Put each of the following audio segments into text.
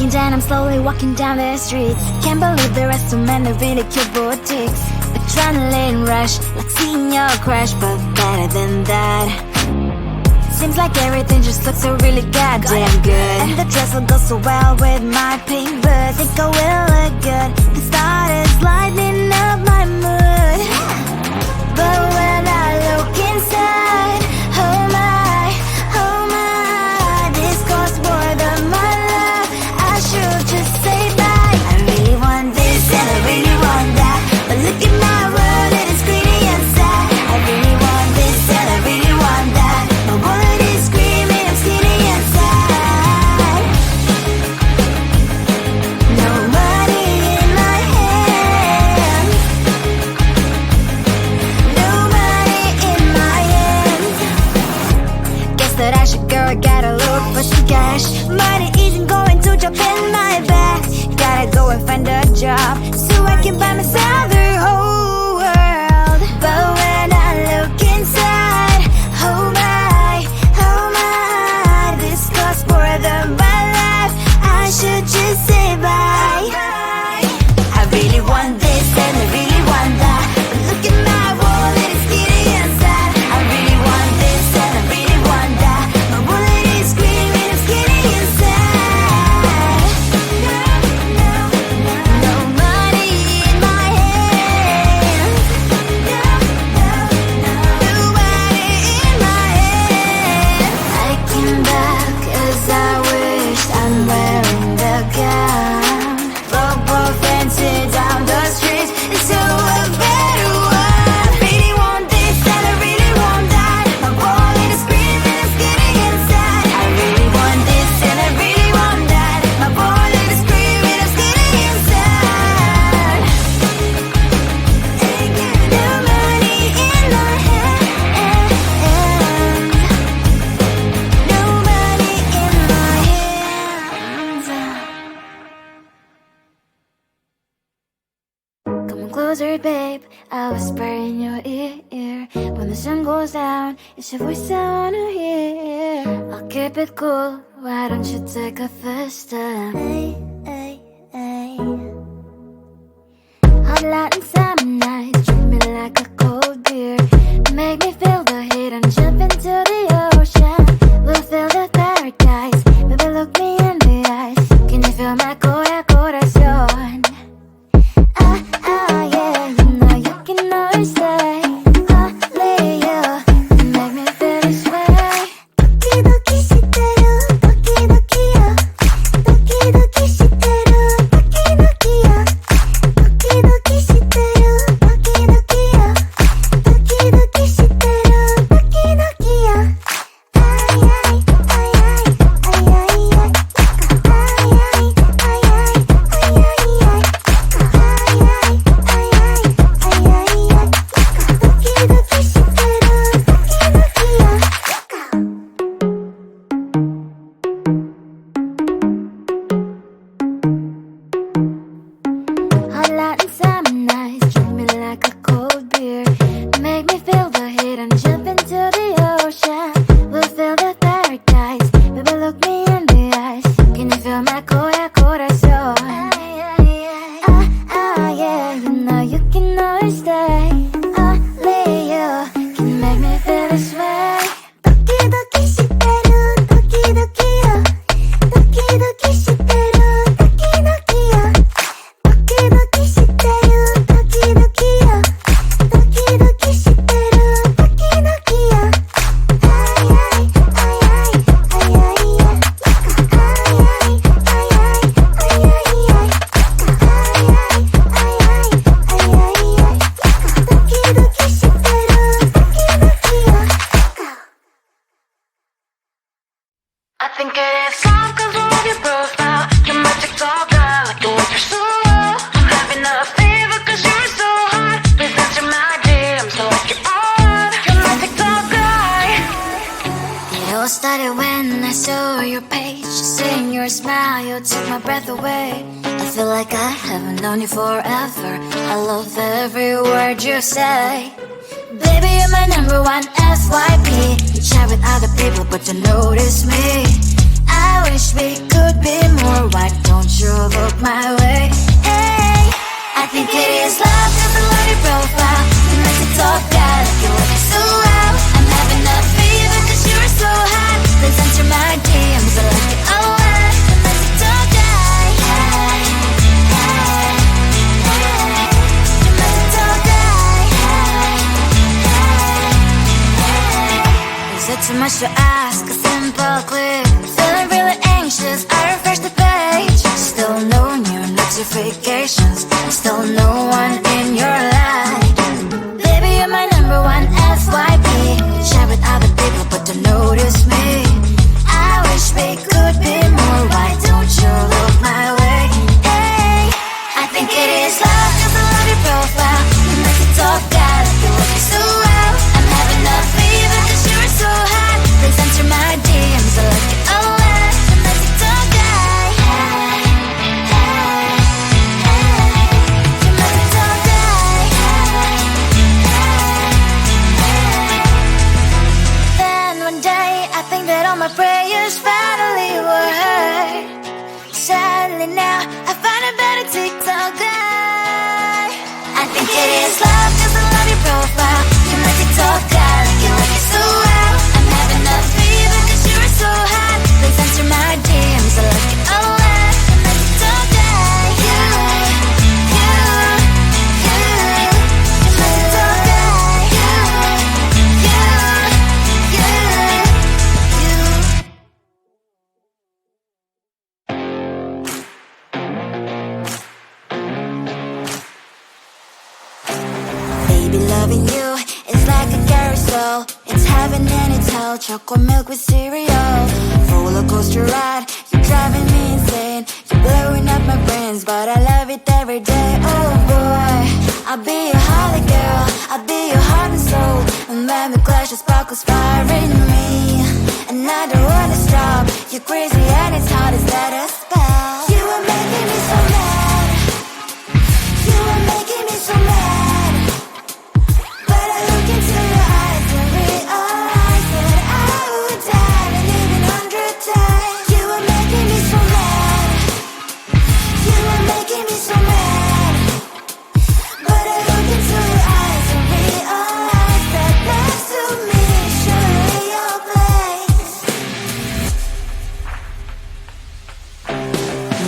weekend and I'm slowly walking down the streets. Can't believe there are so many really cute boutiques. Adrenaline rush, like seeing your crush, but better than that. Seems like everything just looks so really goddamn good. And the dress will go so well with my pink boots. Think I will look good. The start is lighting up my mood. But when I look inside, oh my, this costs more than my love. I should just say bye. I really want this and I really want that, but look at my world, it is greedy and sad. I really want this and I really want that. My wallet is screaming, I'm skinny and sad. No money in my hand, no money in my hand. Guess that I should go, I gotta look for some cash. Money isn't going to jump in my bag. Gotta go and find a job so I can buy myself the whole world. But when I look inside, oh my, this costs more than my life. I should just say bye. I really want this and I really want that, but look at my wallet, it's skinny and sad. I really want this and I really want that. My wallet is screaming, I'm skinny and sad. No money in my hand, no money in my hand. I came back as I wished, I'm wearing the gown. Football fancy down the streets, so a better one. I really want this and I really want that. My wallet is screaming, I'm skinny inside. I really want this and I really want that. My wallet is screaming, I'm skinny inside. No money in my hand, no money in my hands. Come on closer, babe, I'll whisper in your ear. When the sun goes down, it's your voice I wanna hear. I'll keep it cool, why don't you take a first step? Hey, hey, hey. Hot Latin summer nights, treat me like a cold beer. Make me feel the heat and jump into the ocean. We'll feel the paradise, baby look me in the eyes. Can you feel my corazón? Yeah, you know you can always stay. Only you can make me feel this way. Doki shiteru, doki doki yo. Doki doki shiteru, doki doki yo. Doki doki shiteru, doki doki yo. Doki doki shiteru, doki doki yo. Ay ay ay ay ay ay ay. Ay ay ay ay ay ay ay. Hot Latin summer nights, treat me like a cold beer. Make me feel the heat and jump into the ocean. We'll feel the paradise, baby look me in the eyes. Can you feel my corazón? Yeah, you know you can always stay. Only you can make me feel this way. Doki doki shiteru, doki doki yo. Doki doki shiteru, doki doki yo. Doki doki shiteru, doki doki yo. Doki doki shiteru, doki doki yo. Ay ay ay ay ay ay ay. Ay ay ay ay ay ay ay. Ay ay ay ay ay ay. Doki doki shiteru, doki doki yo. I think it is all 'cause I love your profile. You're my TikTok guy, like the way you're so low. I'm having a fever 'cause you're so hot. Please answer my DM so I can on. You're my TikTok guy. It all started when I saw your page. Seeing your smile, you took my breath away. I feel like I haven't known you forever. I love every word you say. Baby, you're my number one FYP. You chat with other people, but you notice me. I wish we could be more. Why don't you look my way? Hey, I think it is love, cause I love your profile. You make it talk out like you're working so well. I'm having a fever cause you're so hot. Please answer my DMs, I like it a lot. You make it talk out. Hey, hey, hey. You make it talk out. Hey, hey, hey. Is it too much to ask? A simple click. Feeling really anxious, I refresh the page. Still no new notifications. Still no one in your life. Baby, you're my number one FYP. Share with other people but don't notice me. I wish we could be more. Why don't you look my way? Hey, I think it is love cause I love your profile. You make it talk out like you're working so well. I'm having a fever cause you're so hot. Please answer my DMs, I like it a lot. You make it talk out. Hey, hey, hey. You make it talk out. Hey, hey, hey. Then one day I think that all my prayers finally were heard. Sadly now I find a better TikTok guy. I think it is love cause I love your profile. You make it talk out like you're working so well. I'm having a fever cause you're so hot. Please answer my DMs, I like it a lot. You make it talk out. You make it talk out. Baby, loving you is like a carousel. It's heaven and it's hell. Chocolate milk with cereal. Roller coaster ride, you're driving me insane. You're blowing up my brains, but I love it every day. Oh boy, I'll be your holly girl. I'll be your heart and soul. And when we clash, the sparkles fire in me. And I don't wanna stop. You're crazy and it's hard as that a spell. You are making me so mad. You are making me so mad. But I look into your eyes and realize that I would die and even 100 times. You are making me so mad. You are making me so mad. But I look into your eyes and realize that next to me is surely your place.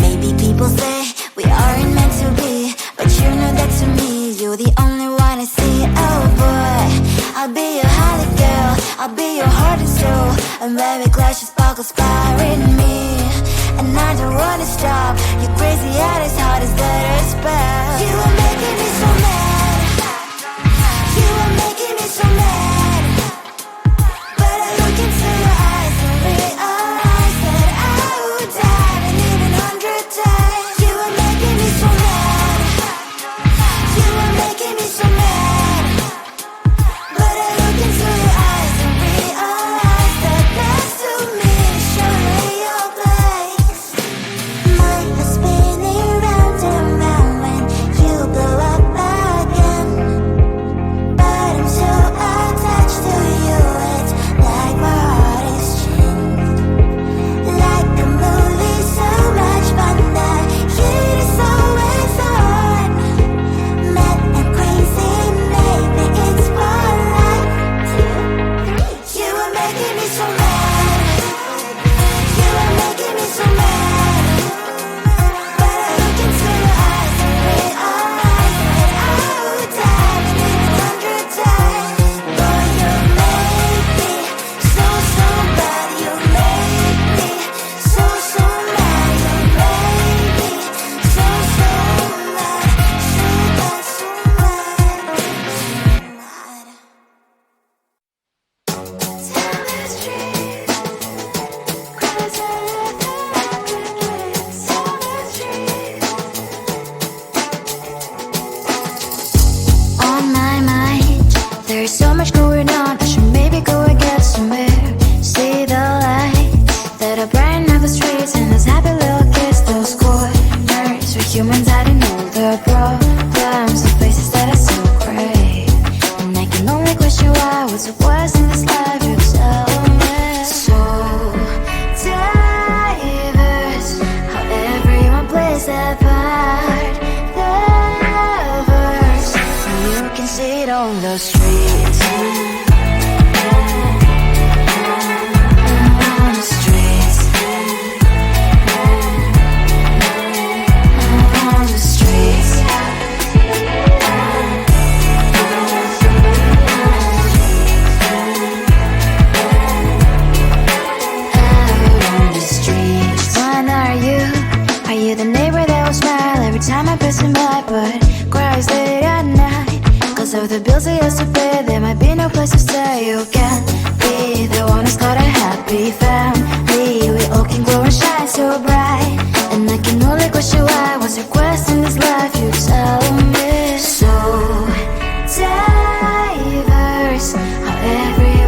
Maybe people say we aren't meant to be, but you know that to me you're the only one I see. Oh boy, I'll be your holly girl. I'll be your heart and soul. And when we clash, the sparkles fire in me. And I don't wanna stop. You're crazy and as hard as that a spell. You are making me so mad. You are making me so mad. But I look into your eyes and realize that I would die and even 100 times. You are making me so mad. You are making me so mad. But I look into your eyes and realize that next to me is surely your place. Mind was spinning round and round when you blow up again. But I'm so attached to you, it's like my heart is chained. Like a movie, so much fun that heat is always on. Mad and crazy, maybe it's more like 2, 3. You are making me so mad. You are making me so mad. But I look into your eyes and realize that I would die and even 100 times. Boy, you make me so, so bad. You make me so, so mad. You make me so, so mad. So bad, so mad, so mad. Tell me the truth, 'cause I love you. Tell me the truth. On my mind, there's so much going on. I should maybe go and get somewhere. See the lights that are brighten up the streets, and those happy little kids, those corners where humans hiding all their problems, the faces that are so gray. And I can only question why was it worse in this life. You tell me. So tell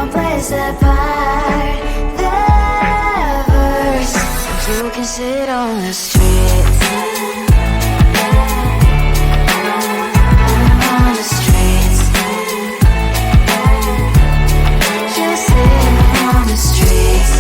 won't play us apart. The verse, you can sit on the streets. On the streets. You sit on the streets.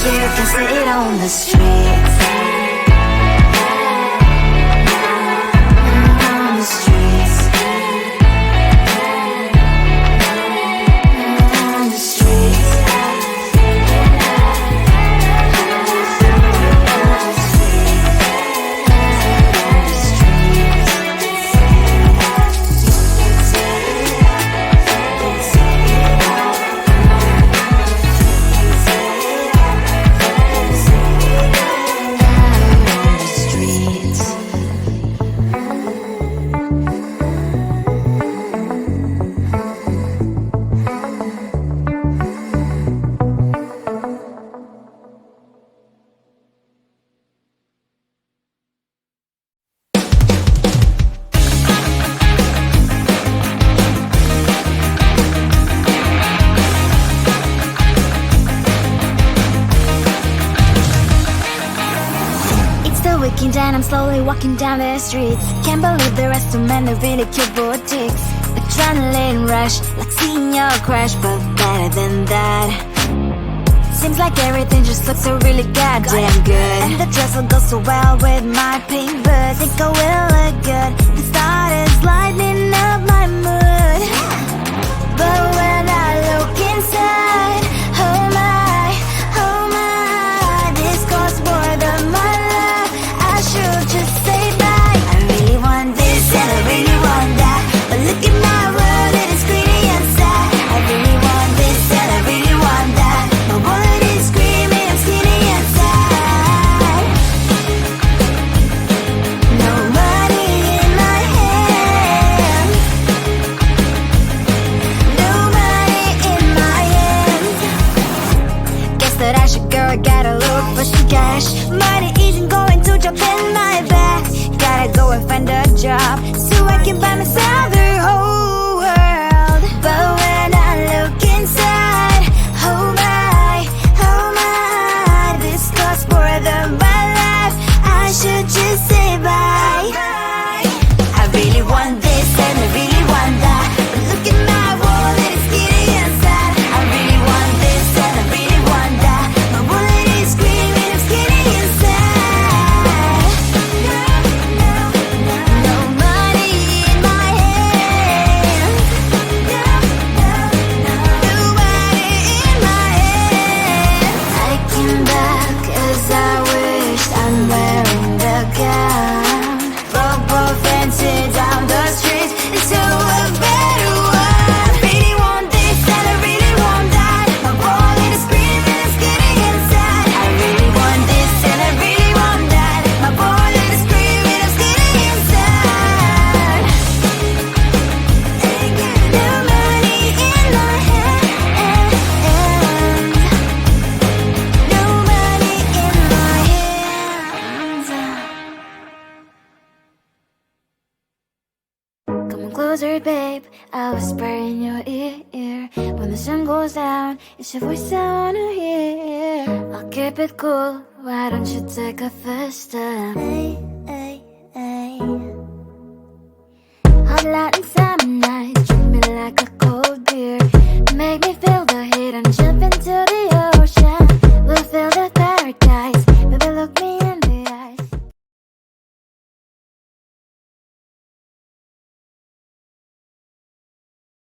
You can sit on the streets. On the streets. On the streets. And I'm slowly walking down the streets. Can't believe the rest of men are really cute boutiques. Adrenaline rush, like seeing your crush, but better than that. Seems like everything just looks so really goddamn good. And the dress will go so well with my pink boots. Think I will look good. The start is lighting up my mood. But when I look inside, oh my, this costs more than my love. I should just say bye. I really want this and I really want that, but look at my world, it is pretty inside. I really want this and I really want that. My wallet is screaming, I'm skinny inside. No money in my hand. No money in my hand. Guess that I should go, gotta look for some cash. Money isn't going to jump in my bag. Gotta go and find a job so I can buy myself the whole world. But when I look inside, oh my, this costs more than my life. I should just say bye. I really want this and I really want that, but look at my wallet, it's skinny inside. I really want this and I really want that. My wallet is screaming, I'm skinny inside. No money in my hand. No money in my hand. I came back 'cause I wish I'm wearing the gown. Both fancy down the streets into a better one. Really want this and I really want that. My wallet is screaming, it's getting inside. I really want this and I really want that. My wallet is screaming, it's getting inside. No money in my hand. No money in my hands. Come closer, babe, I'll whisper in your ear. When the sun goes down, it's your voice I wanna hear. I'll keep it cool, why don't you take a first step?